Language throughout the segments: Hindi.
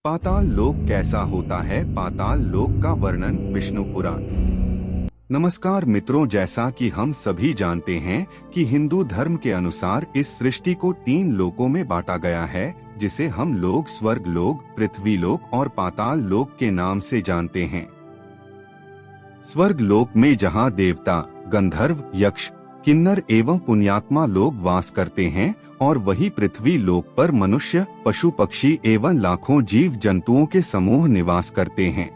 पाताल लोक कैसा होता है? पाताल लोक का वर्णन विष्णु पुराण। नमस्कार मित्रों, जैसा कि हम सभी जानते हैं कि हिंदू धर्म के अनुसार इस सृष्टि को 3 लोकों में बांटा गया है, जिसे हम लोग स्वर्ग लोक, पृथ्वी लोक और पाताल लोक के नाम से जानते हैं। स्वर्ग लोक में जहां देवता, गंधर्व, यक्ष, किन्नर एवं पुण्यात्मा लोग वास करते हैं, और वही पृथ्वी लोक पर मनुष्य, पशु पक्षी एवं लाखों जीव जंतुओं के समूह निवास करते हैं।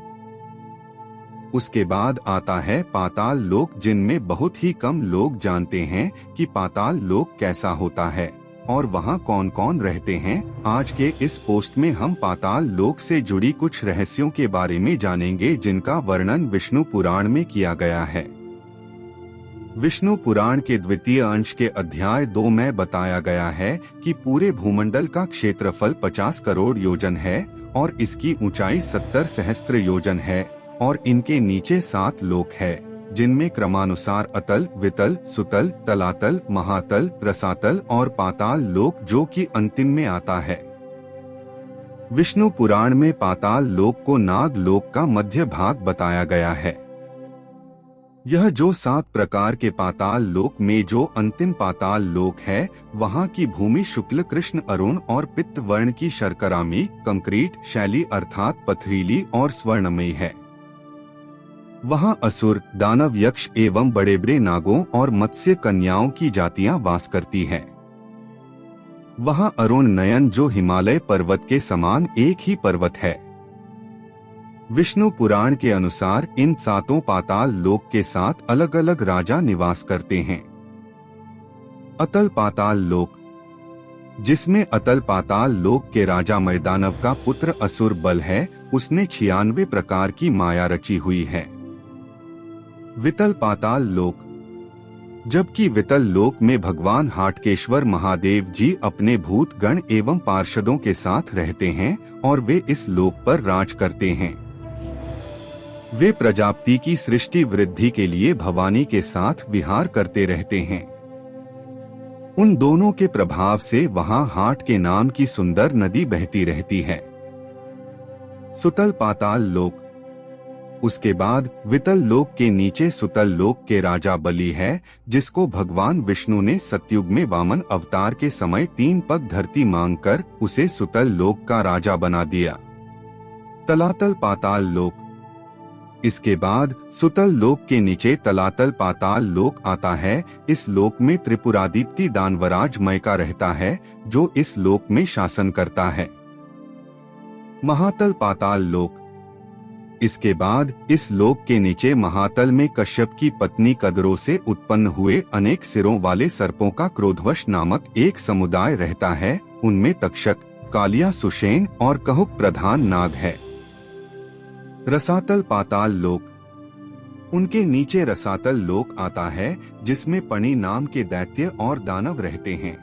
उसके बाद आता है पाताल लोक, जिनमें बहुत ही कम लोग जानते हैं कि पाताल लोक कैसा होता है और वहां कौन कौन रहते हैं। आज के इस पोस्ट में हम पाताल लोक से जुड़ी कुछ रहस्यों के बारे में जानेंगे, जिनका वर्णन विष्णु पुराण में किया गया है। विष्णु पुराण के द्वितीय अंश के अध्याय 2 में बताया गया है कि पूरे भूमंडल का क्षेत्रफल 50 करोड़ योजन है और इसकी ऊंचाई 70 सहस्त्र योजन है, और इनके नीचे 7 लोक है, जिनमें क्रमानुसार अतल, वितल, सुतल, तलातल, महातल, रसातल और पाताल लोक, जो कि अंतिम में आता है। विष्णु पुराण में पाताल लोक को नाग लोक का मध्य भाग बताया गया है। यह जो 7 प्रकार के पाताल लोक में जो अंतिम पाताल लोक है, वहाँ की भूमि शुक्ल कृष्ण अरुण और पित्त वर्ण की शर्करामी कंक्रीट शैली अर्थात पथरीली और स्वर्णमयी है। वहाँ असुर, दानव, यक्ष एवं बड़े बड़े नागों और मत्स्य कन्याओं की जातियां वास करती है। वहाँ अरुण नयन, जो हिमालय पर्वत के समान एक ही पर्वत है। विष्णु पुराण के अनुसार इन 7 पाताल लोक के 7 अलग अलग राजा निवास करते हैं। अतल पाताल लोक, जिसमें अतल पाताल लोक के राजा मैदानव का पुत्र असुर बल है, उसने 96 प्रकार की माया रची हुई है। वितल पाताल लोक, जबकि वितल लोक में भगवान हाटकेश्वर महादेव जी अपने भूत गण एवं पार्षदों के साथ रहते हैं और वे इस लोक पर राज करते हैं। वे प्रजापति की सृष्टि वृद्धि के लिए भवानी के साथ विहार करते रहते हैं। उन दोनों के प्रभाव से वहां हाट के नाम की सुंदर नदी बहती रहती है। सुतल पाताल लोक, उसके बाद वितल लोक के नीचे सुतल लोक के राजा बलि है, जिसको भगवान विष्णु ने सतयुग में वामन अवतार के समय 3 पग धरती मांगकर उसे सुतल लोक का राजा बना दिया। तलातल पाताल लोक, इसके बाद सुतल लोक के नीचे तलातल पाताल लोक आता है। इस लोक में त्रिपुरादित्य दानवराज मैका रहता है, जो इस लोक में शासन करता है। महातल पाताल लोक, इसके बाद इस लोक के नीचे महातल में कश्यप की पत्नी कदरो से उत्पन्न हुए अनेक सिरों वाले सर्पों का क्रोधवश नामक एक समुदाय रहता है। उनमें तक्षक, कालिया, सुषेण और कहुक प्रधान नाग है। रसातल पाताल लोक, उनके नीचे रसातल लोक आता है, जिसमें पणि नाम के दैत्य और दानव रहते हैं।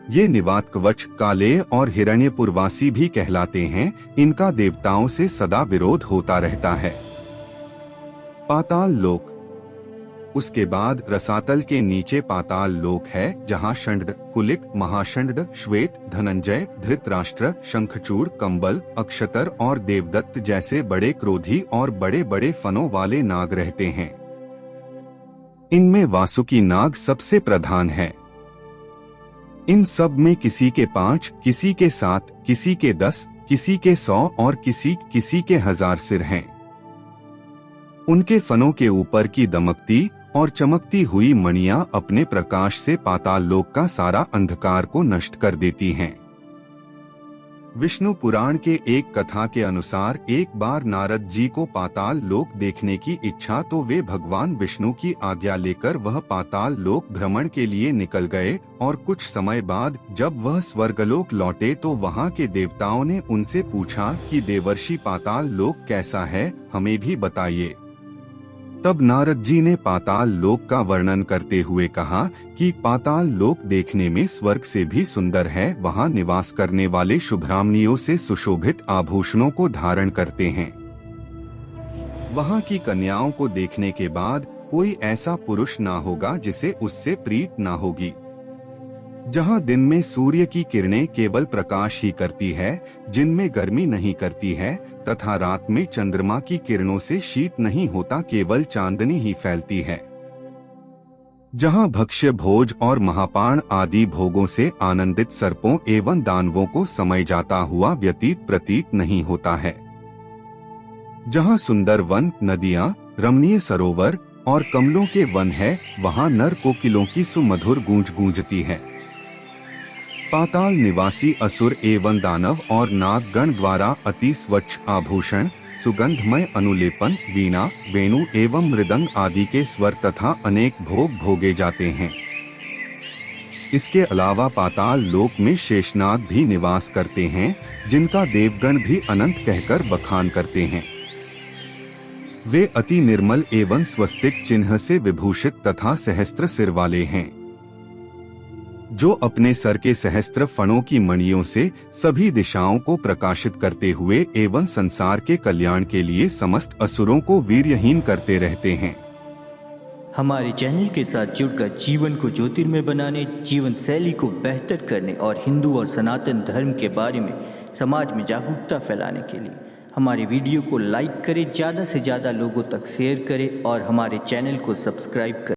ये निवात कवच, कालेय और हिरण्यपुरवासी भी कहलाते हैं। इनका देवताओं से सदा विरोध होता रहता है। पाताल लोक, उसके बाद रसातल के नीचे पाताल लोक है, जहाँ षंड, कुलिक, महाषंड, श्वेत, धनंजय, धृतराष्ट्र, शंखचूड़, कंबल, अक्षतर और देवदत्त जैसे बड़े क्रोधी और बड़े बड़े फनों वाले नाग रहते हैं। इनमें वासुकी नाग सबसे प्रधान है। इन सब में किसी के 5, किसी के 7, किसी के 10, किसी के 100 और किसी के 1000 सिर हैं। उनके फनों के ऊपर की दमकती और चमकती हुई मणियां अपने प्रकाश से पाताल लोक का सारा अंधकार को नष्ट कर देती हैं। विष्णु पुराण के एक कथा के अनुसार एक बार नारद जी को पाताल लोक देखने की इच्छा, तो वे भगवान विष्णु की आज्ञा लेकर वह पाताल लोक भ्रमण के लिए निकल गए, और कुछ समय बाद जब वह स्वर्गलोक लौटे तो वहां के देवताओं ने उनसे पूछा कि देवर्षि पाताल लोक कैसा है, हमें भी बताइए। तब नारद जी ने पाताल लोक का वर्णन करते हुए कहा कि पाताल लोक देखने में स्वर्ग से भी सुंदर है। वहां निवास करने वाले शुभ्रामनियों से सुशोभित आभूषणों को धारण करते हैं। वहां की कन्याओं को देखने के बाद कोई ऐसा पुरुष ना होगा जिसे उससे प्रीत ना होगी। जहां दिन में सूर्य की किरणें केवल प्रकाश ही करती है, जिनमें गर्मी नहीं करती है, तथा रात में चंद्रमा की किरणों से शीत नहीं होता, केवल चांदनी ही फैलती है। जहां भक्ष्य भोज और महापाण आदि भोगों से आनंदित सर्पों एवं दानवों को समय जाता हुआ व्यतीत प्रतीत नहीं होता है। जहां सुंदर वन, नदियां, रमणीय सरोवर और कमलों के वन है, वहां नर कोकिलों की सुमधुर गूंज गूंजती है। पाताल निवासी असुर एवं दानव और नागगण द्वारा अति स्वच्छ आभूषण, सुगंधमय अनुलेपन, वीणा, वेणु एवं मृदंग आदि के स्वर तथा अनेक भोग भोगे जाते हैं। इसके अलावा पाताल लोक में शेषनाग भी निवास करते हैं, जिनका देवगण भी अनंत कहकर बखान करते हैं। वे अति निर्मल एवं स्वस्तिक चिन्ह से विभूषित तथा सहस्त्र सिर वाले हैं, जो अपने सर के सहस्त्र फणों की मणियों से सभी दिशाओं को प्रकाशित करते हुए एवं संसार के कल्याण के लिए समस्त असुरों को वीर्यहीन करते रहते हैं। हमारे चैनल के साथ जुड़कर जीवन को ज्योतिर्मय बनाने, जीवन शैली को बेहतर करने और हिंदू और सनातन धर्म के बारे में समाज में जागरूकता फैलाने के लिए हमारे वीडियो को लाइक करें, ज़्यादा से ज़्यादा लोगों तक शेयर करें और हमारे चैनल को सब्सक्राइब करें।